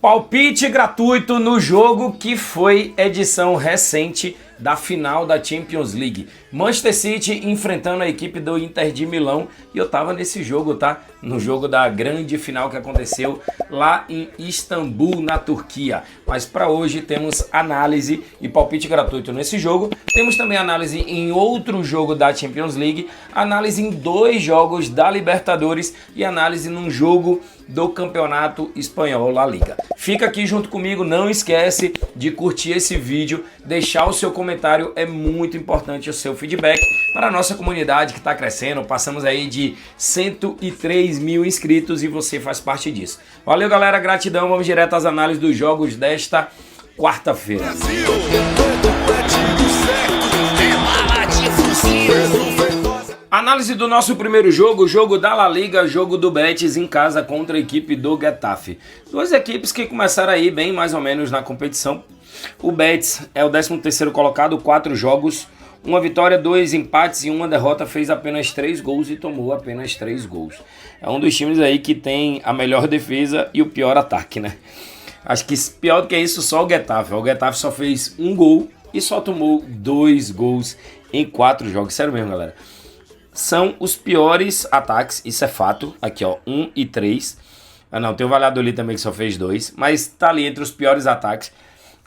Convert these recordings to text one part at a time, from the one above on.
Palpite gratuito no jogo que foi edição recente da final da Champions League. Manchester City enfrentando a equipe do Inter de Milão. E eu tava nesse jogo, tá? No jogo da grande final que aconteceu lá em Istambul, na Turquia. Mas para hoje temos análise e palpite gratuito nesse jogo. Temos também análise em outro jogo da Champions League, análise em 2 jogos da Libertadores e análise num jogo do Campeonato Espanhol La Liga. Fica aqui junto comigo, não esquece de curtir esse vídeo, deixar o seu comentário, é muito importante o seu feedback para a nossa comunidade que está crescendo. Passamos aí de 103 mil inscritos e você faz parte disso. Valeu, galera, gratidão, vamos direto às análises dos jogos desta quarta-feira. Análise do nosso primeiro jogo, jogo da La Liga, jogo do Betis em casa contra a equipe do Getafe. 2 equipes que começaram aí bem mais ou menos na competição. O Betis é o 13º colocado, 4 jogos, 1 vitória, 2 empates e 1 derrota, fez apenas 3 gols e tomou apenas 3 gols. É um dos times aí que tem a melhor defesa e o pior ataque, né? Acho que pior do que isso só o Getafe. O Getafe só fez 1 gol e só tomou 2 gols em 4 jogos. Sério mesmo, galera. São os piores ataques, isso é fato. Aqui, ó, 1 e 3. Ah, não, tem o Valladolid também que só fez 2. Mas tá ali entre os piores ataques.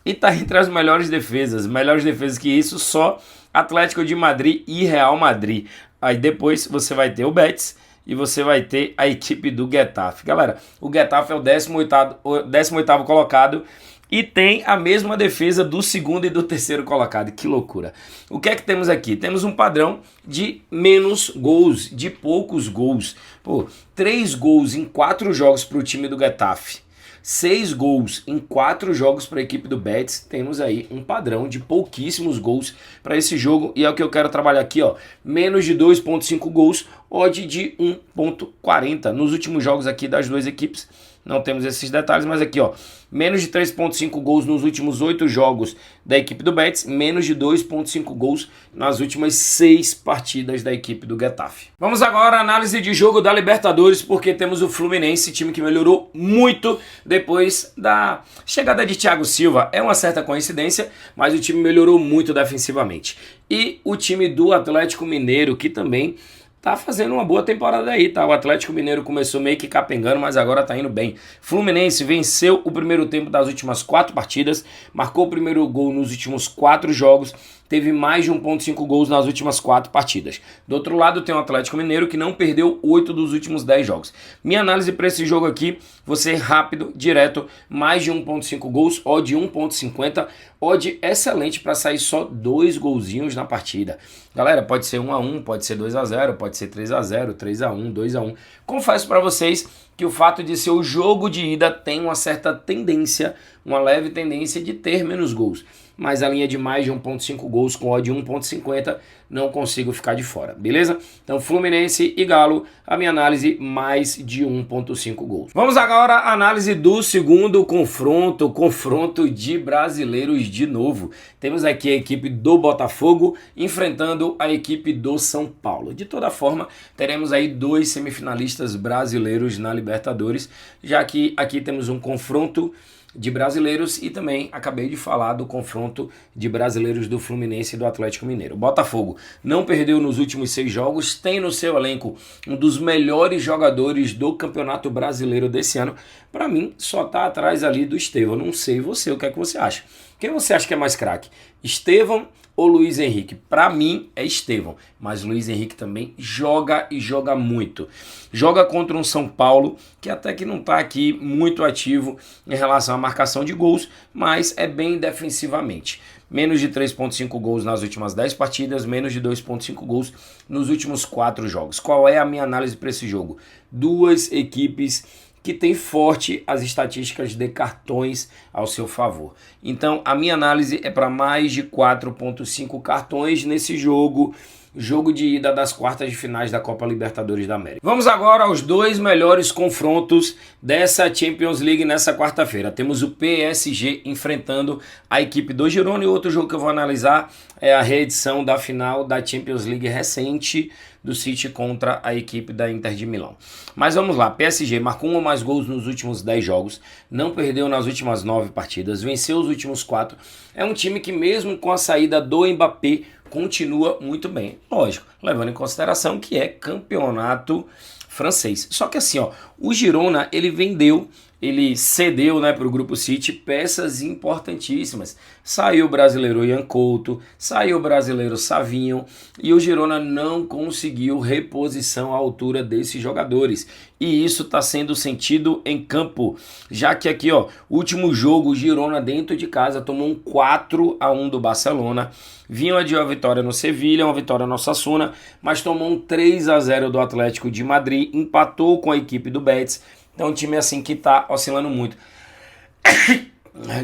E tá entre as melhores defesas. Melhores defesas que isso, só Atlético de Madrid e Real Madrid. Aí depois você vai ter o Betis e você vai ter a equipe do Getafe. Galera, o Getafe é o 18º colocado e tem a mesma defesa do 2º e do 3º colocado. Que loucura. O que é que temos aqui? Temos um padrão de menos gols, de poucos gols. Pô, 3 gols em 4 jogos para o time do Getafe. 6 gols em 4 jogos para a equipe do Betis. Temos aí um padrão de pouquíssimos gols para esse jogo. E é o que eu quero trabalhar aqui, ó. Menos de 2,5 gols, odd de 1,40. Nos últimos jogos aqui das 2 equipes, não temos esses detalhes, mas aqui, ó, menos de 3,5 gols nos últimos 8 jogos da equipe do Betis, menos de 2,5 gols nas últimas 6 partidas da equipe do Getafe. Vamos agora à análise de jogo da Libertadores, porque temos o Fluminense, time que melhorou muito depois da chegada de Thiago Silva. É uma certa coincidência, mas o time melhorou muito defensivamente. E o time do Atlético Mineiro, que também tá fazendo uma boa temporada aí, tá? O Atlético Mineiro começou meio que capengando, mas agora tá indo bem. Fluminense venceu o primeiro tempo das últimas 4 partidas, marcou o primeiro gol nos últimos 4 jogos, teve mais de 1,5 gols nas últimas 4 partidas. Do outro lado tem o Atlético Mineiro que não perdeu 8 dos últimos 10 jogos. Minha análise para esse jogo aqui, vou ser rápido, direto, mais de 1,5 gols, odd 1,50, odd excelente para sair só 2 golzinhos na partida. Galera, pode ser 1-1, pode ser 2-0, pode ser 3-0, 3-1, 2-1. Confesso para vocês que o fato de ser o jogo de ida tem uma certa tendência, uma leve tendência de ter menos gols. Mas a linha de mais de 1,5 gols com odd 1,50 não consigo ficar de fora, beleza? Então Fluminense e Galo, a minha análise mais de 1,5 gols. Vamos agora à análise do segundo confronto de brasileiros de novo. Temos aqui a equipe do Botafogo enfrentando a equipe do São Paulo. De toda forma, teremos aí 2 semifinalistas brasileiros na Libertadores, já que aqui temos um confronto de brasileiros e também acabei de falar do confronto de brasileiros do Fluminense e do Atlético Mineiro. O Botafogo não perdeu nos últimos 6 jogos, tem no seu elenco um dos melhores jogadores do Campeonato Brasileiro desse ano. Para mim, só tá atrás ali do Estevão. Não sei você, o que é que você acha? Quem você acha que é mais craque? Estevão ou Luiz Henrique? Para mim é Estevão, mas Luiz Henrique também joga e joga muito. Joga contra um São Paulo que até que não está aqui muito ativo em relação à marcação de gols, mas é bem defensivamente. Menos de 3,5 gols nas últimas 10 partidas, menos de 2,5 gols nos últimos 4 jogos. Qual é a minha análise para esse jogo? 2 equipes que tem forte as estatísticas de cartões ao seu favor. Então, a minha análise é para mais de 4,5 cartões nesse jogo. jogo de ida das quartas de finais da Copa Libertadores da América. Vamos agora aos dois melhores confrontos dessa Champions League nessa quarta-feira. Temos o PSG enfrentando a equipe do Girona e outro jogo que eu vou analisar é a reedição da final da Champions League recente do City contra a equipe da Inter de Milão. Mas vamos lá, PSG marcou 1 ou mais gols nos últimos 10 jogos, não perdeu nas últimas 9 partidas, venceu os últimos 4. É um time que mesmo com a saída do Mbappé continua muito bem. Lógico, levando em consideração que é campeonato francês. Só que assim, ó, o Girona, ele cedeu, né, para o Grupo City peças importantíssimas. Saiu o brasileiro Ian Couto, saiu o brasileiro Savinho e o Girona não conseguiu reposição à altura desses jogadores. E isso está sendo sentido em campo, já que aqui, ó, último jogo, o Girona dentro de casa tomou um 4-1 do Barcelona. Vinha de uma vitória no Sevilha, uma vitória no Osasuna, mas tomou um 3-0 do Atlético de Madrid, empatou com a equipe do Betis. Então um time assim que tá oscilando muito.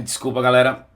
Desculpa, galera.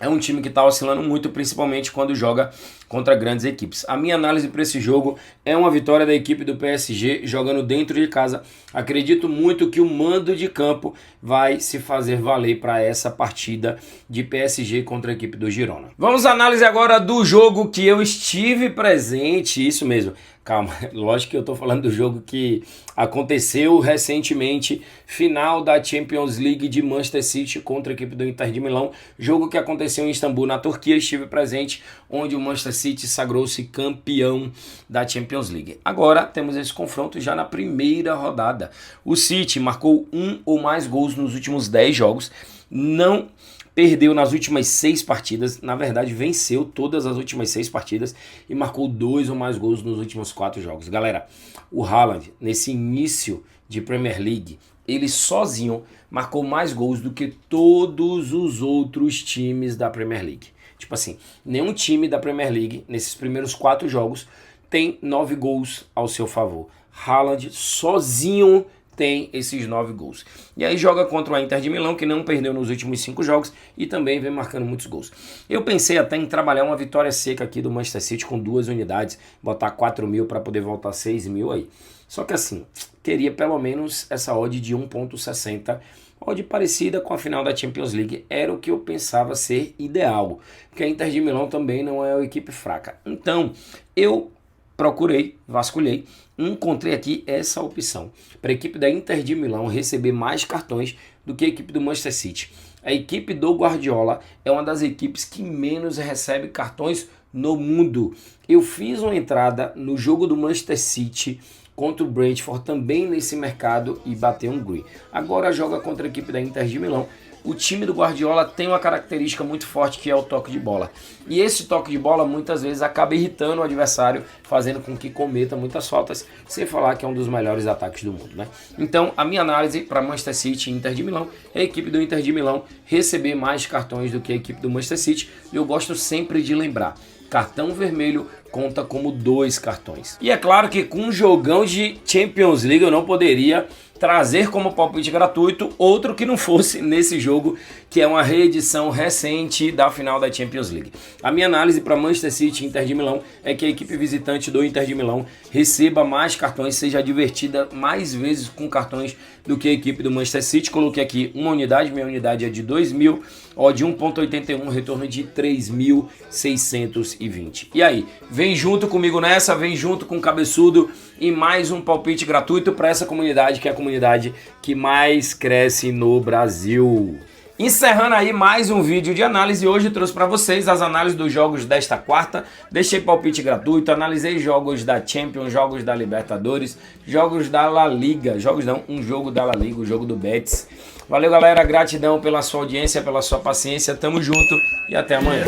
É um time que tá oscilando muito, principalmente quando joga contra grandes equipes. A minha análise para esse jogo é uma vitória da equipe do PSG jogando dentro de casa. Acredito muito que o mando de campo vai se fazer valer para essa partida de PSG contra a equipe do Girona. Vamos à análise agora do jogo que eu estive presente, isso mesmo. Calma, lógico que eu tô falando do jogo que aconteceu recentemente, final da Champions League de Manchester City contra a equipe do Inter de Milão, jogo que aconteceu em Istambul, na Turquia, estive presente, onde o Manchester City sagrou-se campeão da Champions League. Agora temos esse confronto já na primeira rodada. O City marcou 1 ou mais gols nos últimos 10 jogos, não perdeu nas últimas 6 partidas, na verdade venceu todas as últimas 6 partidas e marcou 2 ou mais gols nos últimos 4 jogos. Galera, o Haaland, nesse início de Premier League, ele sozinho marcou mais gols do que todos os outros times da Premier League. Tipo assim, nenhum time da Premier League, nesses primeiros 4 jogos, tem 9 gols ao seu favor. Haaland sozinho tem esses 9 gols. E aí joga contra o Inter de Milão, que não perdeu nos últimos 5 jogos e também vem marcando muitos gols. Eu pensei até em trabalhar uma vitória seca aqui do Manchester City com 2 unidades, botar 4 mil para poder voltar 6 mil aí. Só que assim, queria pelo menos essa odd de 1.60, odd parecida com a final da Champions League, era o que eu pensava ser ideal, porque a Inter de Milão também não é uma equipe fraca. Então, eu procurei, vasculhei, encontrei aqui essa opção para a equipe da Inter de Milão receber mais cartões do que a equipe do Manchester City. A equipe do Guardiola é uma das equipes que menos recebe cartões no mundo. Eu fiz uma entrada no jogo do Manchester City contra o Brentford também nesse mercado e bateu um green. Agora joga contra a equipe da Inter de Milão. O time do Guardiola tem uma característica muito forte que é o toque de bola. E esse toque de bola muitas vezes acaba irritando o adversário, fazendo com que cometa muitas faltas, sem falar que é um dos melhores ataques do mundo, né? Então, a minha análise para Manchester City e Inter de Milão é a equipe do Inter de Milão receber mais cartões do que a equipe do Manchester City. E eu gosto sempre de lembrar, cartão vermelho conta como 2 cartões. E é claro que com um jogão de Champions League eu não poderia trazer como palpite gratuito outro que não fosse nesse jogo, que é uma reedição recente da final da Champions League. A minha análise para Manchester City e Inter de Milão é que a equipe visitante do Inter de Milão receba mais cartões, seja divertida mais vezes com cartões do que a equipe do Manchester City. Coloquei aqui uma unidade, minha unidade é de 2.000, ó, de 1.81, retorno de 3.620. E aí, vem junto comigo nessa, vem junto com o Cabeçudo e mais um palpite gratuito para essa comunidade, que é a comunidade que mais cresce no Brasil. Encerrando aí mais um vídeo de análise, hoje eu trouxe para vocês as análises dos jogos desta quarta, deixei palpite gratuito, analisei jogos da Champions, jogos da Libertadores, jogos da La Liga, um jogo da La Liga, o jogo do Betis. Valeu, galera, gratidão pela sua audiência, pela sua paciência, tamo junto e até amanhã.